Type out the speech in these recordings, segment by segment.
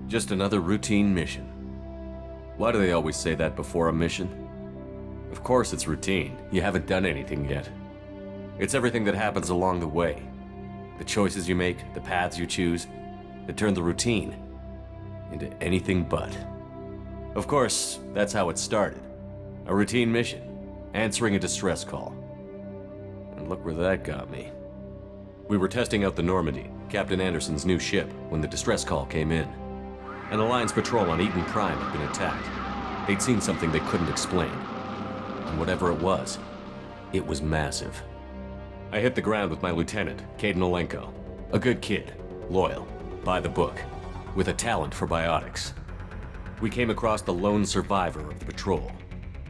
Just another routine mission. Why do they always say that before a mission? Of course it's routine. You haven't done anything yet. It's everything that happens along the way. The choices you make, the paths you choose, that turn the routine into anything but. Of course, that's how it started. A routine mission, answering a distress call. And look where that got me. We were testing out the Normandy, Captain Anderson's new ship, when the distress call came in. An Alliance patrol on Eden Prime had been attacked. They'd seen something they couldn't explain. And whatever it was massive. I hit the ground with my lieutenant, Caden Olenko. A good kid, loyal, by the book, with a talent for biotics. We came across the lone survivor of the patrol,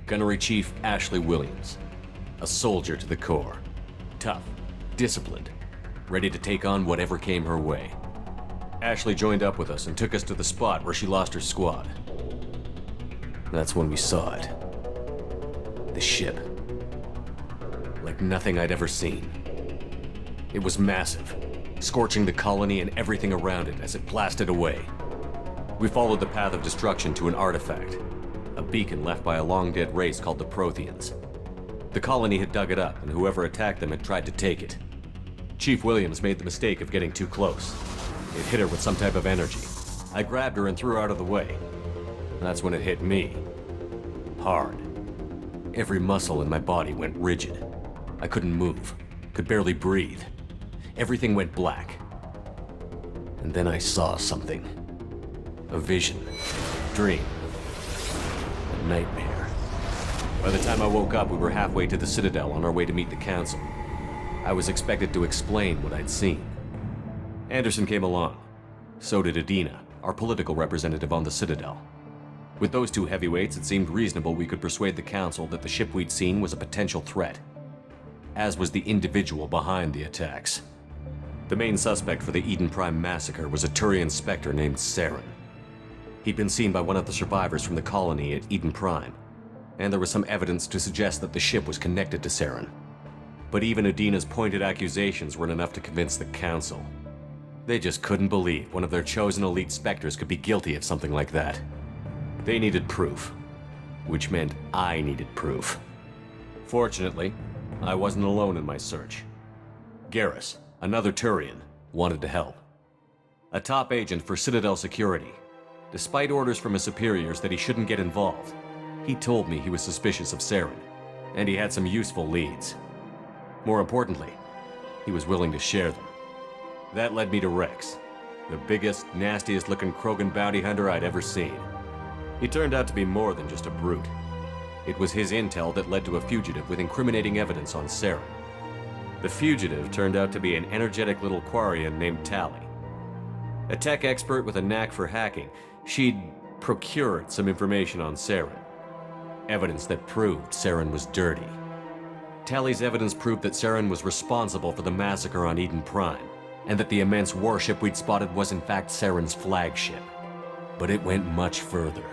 Gunnery Chief Ashley Williams. A soldier to the core. Tough, disciplined, ready to take on whatever came her way. Ashley joined up with us and took us to the spot where she lost her squad. That's when we saw it. The ship. Like nothing I'd ever seen. It was massive, scorching the colony and everything around it as it blasted away. We followed the path of destruction to an artifact, a beacon left by a long-dead race called the Protheans. The colony had dug it up, and whoever attacked them had tried to take it. Chief Williams made the mistake of getting too close. It hit her with some type of energy. I grabbed her and threw her out of the way. That's when it hit me. Hard. Every muscle in my body went rigid. I couldn't move, could barely breathe. Everything went black. And then I saw something. A vision. Dream. A nightmare. By the time I woke up, we were halfway to the Citadel on our way to meet the Council. I was expected to explain what I'd seen. Anderson came along. So did Adina, our political representative on the Citadel. With those two heavyweights, it seemed reasonable we could persuade the Council that the ship we'd seen was a potential threat, as was the individual behind the attacks. The main suspect for the Eden Prime massacre was a Turian Spectre named Saren. He'd been seen by one of the survivors from the colony at Eden Prime, and there was some evidence to suggest that the ship was connected to Saren. But even Adina's pointed accusations weren't enough to convince the Council. They just couldn't believe one of their chosen elite Spectres could be guilty of something like that. They needed proof, which meant I needed proof. Fortunately, I wasn't alone in my search. Garrus, another Turian, wanted to help. A top agent for Citadel Security. Despite orders from his superiors that he shouldn't get involved, he told me he was suspicious of Saren, and he had some useful leads. More importantly, he was willing to share them. That led me to Rex, the biggest, nastiest-looking Krogan bounty hunter I'd ever seen. He turned out to be more than just a brute. It was his intel that led to a fugitive with incriminating evidence on Saren. The fugitive turned out to be an energetic little Quarian named Tali. A tech expert with a knack for hacking, she'd procured some information on Saren. Evidence that proved Saren was dirty. Tali's evidence proved that Saren was responsible for the massacre on Eden Prime, and that the immense warship we'd spotted was in fact Saren's flagship. But it went much further.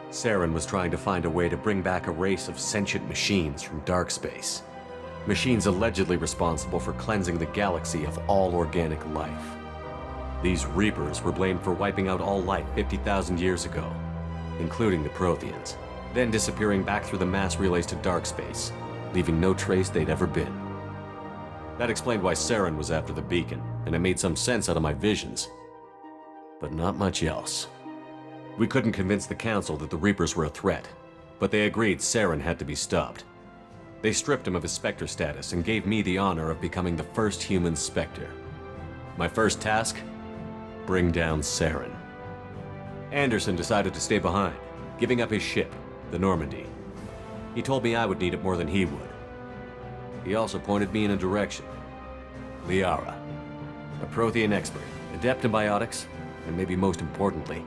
Saren was trying to find a way to bring back a race of sentient machines from dark space. Machines allegedly responsible for cleansing the galaxy of all organic life. These Reapers were blamed for wiping out all life 50,000 years ago, including the Protheans, then disappearing back through the mass relays to dark space, leaving no trace they'd ever been. That explained why Saren was after the beacon, and it made some sense out of my visions. But not much else. We couldn't convince the Council that the Reapers were a threat, but they agreed Saren had to be stopped. They stripped him of his Spectre status and gave me the honor of becoming the first human Spectre. My first task? Bring down Saren. Anderson decided to stay behind, giving up his ship, the Normandy. He told me I would need it more than he would. He also pointed me in a direction. Liara, a Prothean expert, adept in biotics, and maybe most importantly,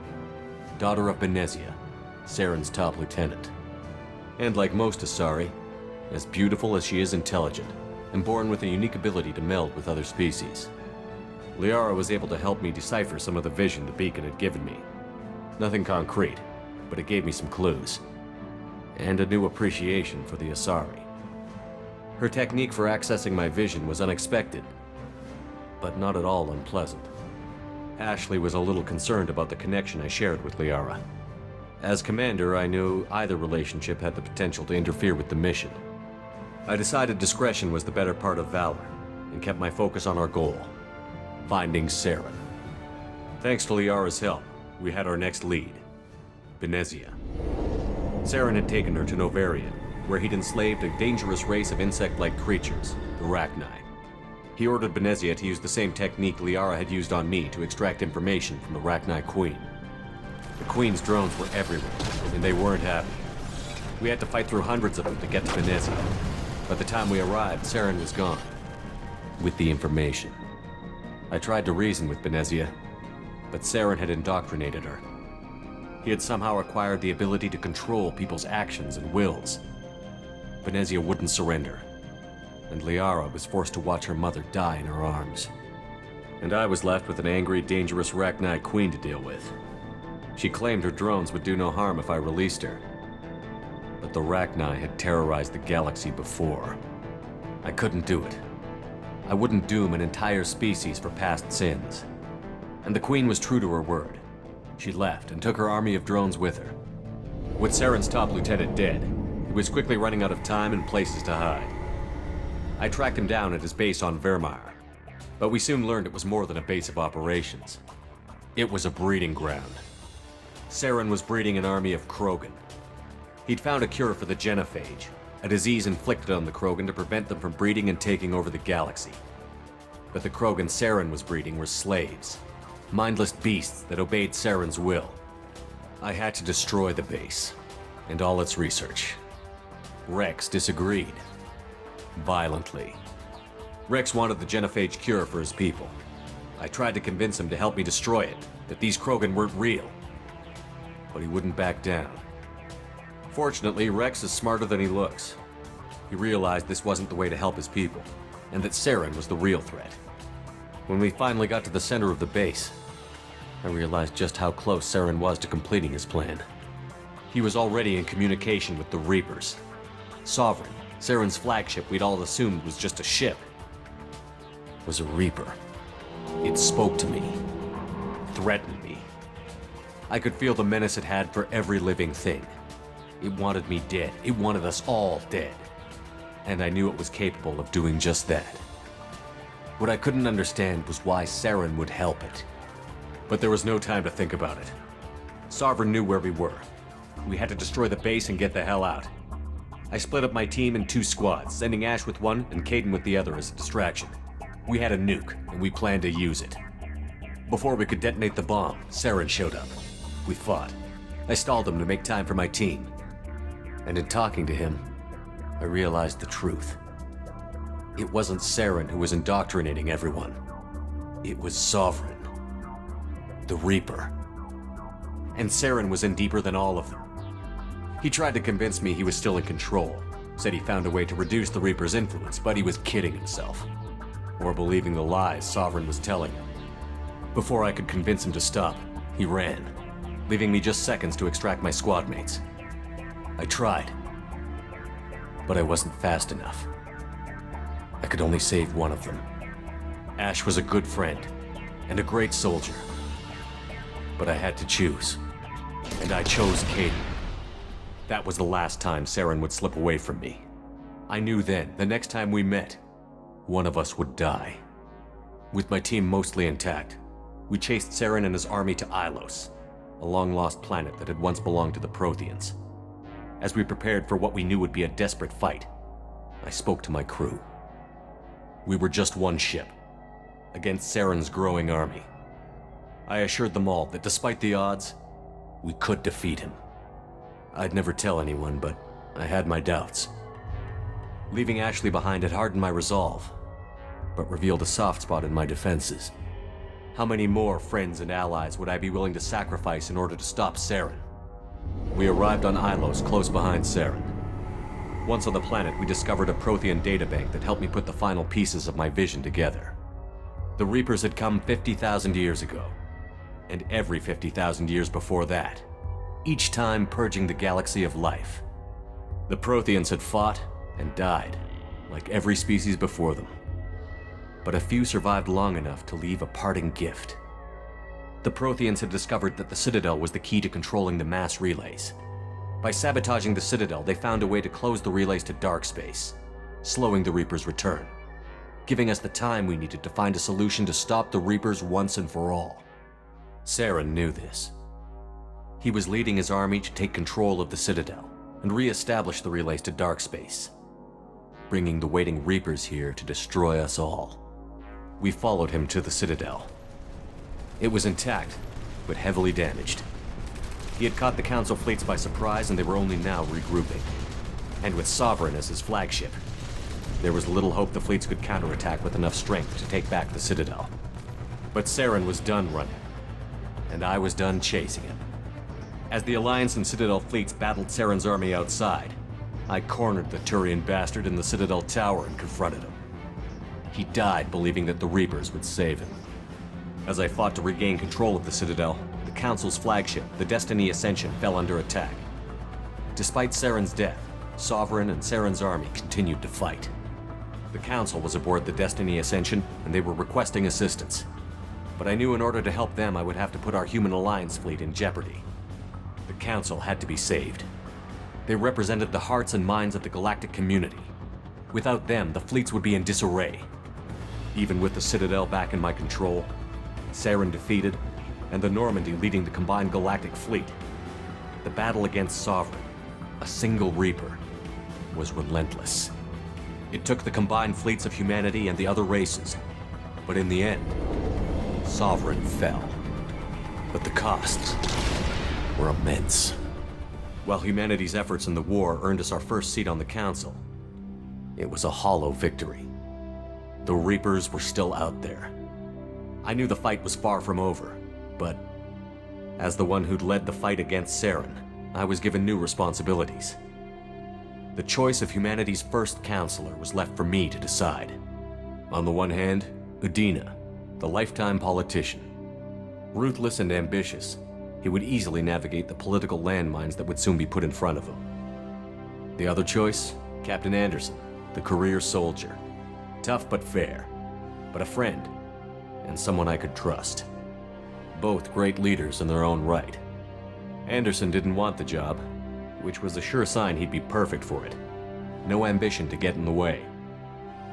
daughter of Benezia, Saren's top lieutenant. And like most Asari, as beautiful as she is intelligent, and born with a unique ability to meld with other species. Liara was able to help me decipher some of the vision the beacon had given me. Nothing concrete, but it gave me some clues. And a new appreciation for the Asari. Her technique for accessing my vision was unexpected, but not at all unpleasant. Ashley was a little concerned about the connection I shared with Liara. As commander, I knew either relationship had the potential to interfere with the mission. I decided discretion was the better part of valor, and kept my focus on our goal, finding Saren. Thanks to Liara's help, we had our next lead, Benezia. Saren had taken her to Novaria, where he'd enslaved a dangerous race of insect-like creatures, the Rachni. He ordered Benezia to use the same technique Liara had used on me to extract information from the Rachni Queen. The Queen's drones were everywhere, and they weren't happy. We had to fight through hundreds of them to get to Benezia. By the time we arrived, Saren was gone, with the information. I tried to reason with Benezia, but Saren had indoctrinated her. He had somehow acquired the ability to control people's actions and wills. Benezia wouldn't surrender, and Liara was forced to watch her mother die in her arms. And I was left with an angry, dangerous Rachni Queen to deal with. She claimed her drones would do no harm if I released her. But the Rachni had terrorized the galaxy before. I couldn't do it. I wouldn't doom an entire species for past sins. And the Queen was true to her word. She left and took her army of drones with her. With Saren's top lieutenant dead, he was quickly running out of time and places to hide. I tracked him down at his base on Vermeer, but we soon learned it was more than a base of operations. It was a breeding ground. Saren was breeding an army of Krogan. He'd found a cure for the genophage, a disease inflicted on the Krogan to prevent them from breeding and taking over the galaxy. But the Krogan Saren was breeding were slaves, mindless beasts that obeyed Saren's will. I had to destroy the base, and all its research. Rex disagreed. Violently. Rex wanted the genophage cure for his people. I tried to convince him to help me destroy it, that these Krogan weren't real. But he wouldn't back down. Fortunately, Rex is smarter than he looks. He realized this wasn't the way to help his people, and that Saren was the real threat. When we finally got to the center of the base, I realized just how close Saren was to completing his plan. He was already in communication with the Reapers. Sovereign, Saren's flagship we'd all assumed was just a ship, was a Reaper. It spoke to me, threatened me. I could feel the menace it had for every living thing. It wanted me dead. It wanted us all dead. And I knew it was capable of doing just that. What I couldn't understand was why Saren would help it. But there was no time to think about it. Sovereign knew where we were. We had to destroy the base and get the hell out. I split up my team in 2 squads, sending Ash with one and Caden with the other as a distraction. We had a nuke, and we planned to use it. Before we could detonate the bomb, Saren showed up. We fought. I stalled him to make time for my team. And in talking to him, I realized the truth. It wasn't Saren who was indoctrinating everyone. It was Sovereign. The Reaper. And Saren was in deeper than all of them. He tried to convince me he was still in control. Said he found a way to reduce the Reaper's influence, but he was kidding himself. Or believing the lies Sovereign was telling him. Before I could convince him to stop, he ran, leaving me just seconds to extract my squad mates. I tried, but I wasn't fast enough. I could only save one of them. Ash was a good friend and a great soldier, but I had to choose, and I chose Caden. That was the last time Saren would slip away from me. I knew then, the next time we met, one of us would die. With my team mostly intact, we chased Saren and his army to Ilos, a long-lost planet that had once belonged to the Protheans. As we prepared for what we knew would be a desperate fight, I spoke to my crew. We were just one ship, against Saren's growing army. I assured them all that despite the odds, we could defeat him. I'd never tell anyone, but I had my doubts. Leaving Ashley behind had hardened my resolve, but revealed a soft spot in my defenses. How many more friends and allies would I be willing to sacrifice in order to stop Saren? We arrived on Ilos, close behind Saren. Once on the planet, we discovered a Prothean databank that helped me put the final pieces of my vision together. The Reapers had come 50,000 years ago, and every 50,000 years before that, each time purging the galaxy of life. The Protheans had fought and died, like every species before them. But a few survived long enough to leave a parting gift. The Protheans had discovered that the Citadel was the key to controlling the mass relays. By sabotaging the Citadel, they found a way to close the relays to dark space, slowing the Reapers' return, giving us the time we needed to find a solution to stop the Reapers once and for all. Saren knew this. He was leading his army to take control of the Citadel and re-establish the relays to dark space, bringing the waiting Reapers here to destroy us all. We followed him to the Citadel. It was intact, but heavily damaged. He had caught the Council fleets by surprise, and they were only now regrouping. And with Sovereign as his flagship, there was little hope the fleets could counterattack with enough strength to take back the Citadel. But Saren was done running, and I was done chasing him. As the Alliance and Citadel fleets battled Saren's army outside, I cornered the Turian bastard in the Citadel tower and confronted him. He died believing that the Reapers would save him. As I fought to regain control of the Citadel, the Council's flagship, the Destiny Ascension, fell under attack. Despite Saren's death, Sovereign and Saren's army continued to fight. The Council was aboard the Destiny Ascension, and they were requesting assistance. But I knew in order to help them, I would have to put our Human Alliance fleet in jeopardy. The Council had to be saved. They represented the hearts and minds of the galactic community. Without them, the fleets would be in disarray. Even with the Citadel back in my control, Saren defeated, and the Normandy leading the combined galactic fleet, the battle against Sovereign, a single Reaper, was relentless. It took the combined fleets of humanity and the other races, but in the end, Sovereign fell. But the costs were immense. While humanity's efforts in the war earned us our first seat on the Council, it was a hollow victory. The Reapers were still out there. I knew the fight was far from over, but as the one who'd led the fight against Saren, I was given new responsibilities. The choice of humanity's first counselor was left for me to decide. On the one hand, Udina, the lifetime politician. Ruthless and ambitious, he would easily navigate the political landmines that would soon be put in front of him. The other choice, Captain Anderson, the career soldier. Tough but fair, but a friend, and someone I could trust. Both great leaders in their own right. Anderson didn't want the job, which was a sure sign he'd be perfect for it. No ambition to get in the way.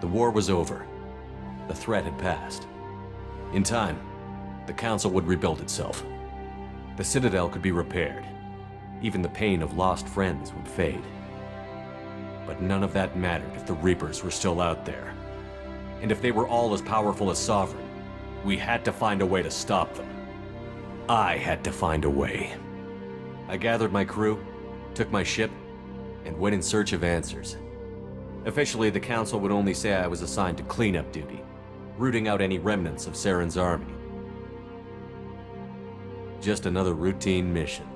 The war was over. The threat had passed. In time, the Council would rebuild itself. The Citadel could be repaired. Even the pain of lost friends would fade. But none of that mattered if the Reapers were still out there. And if they were all as powerful as Sovereign, we had to find a way to stop them. I had to find a way. I gathered my crew, took my ship, and went in search of answers. Officially, the Council would only say I was assigned to cleanup duty, rooting out any remnants of Saren's army. Just another routine mission.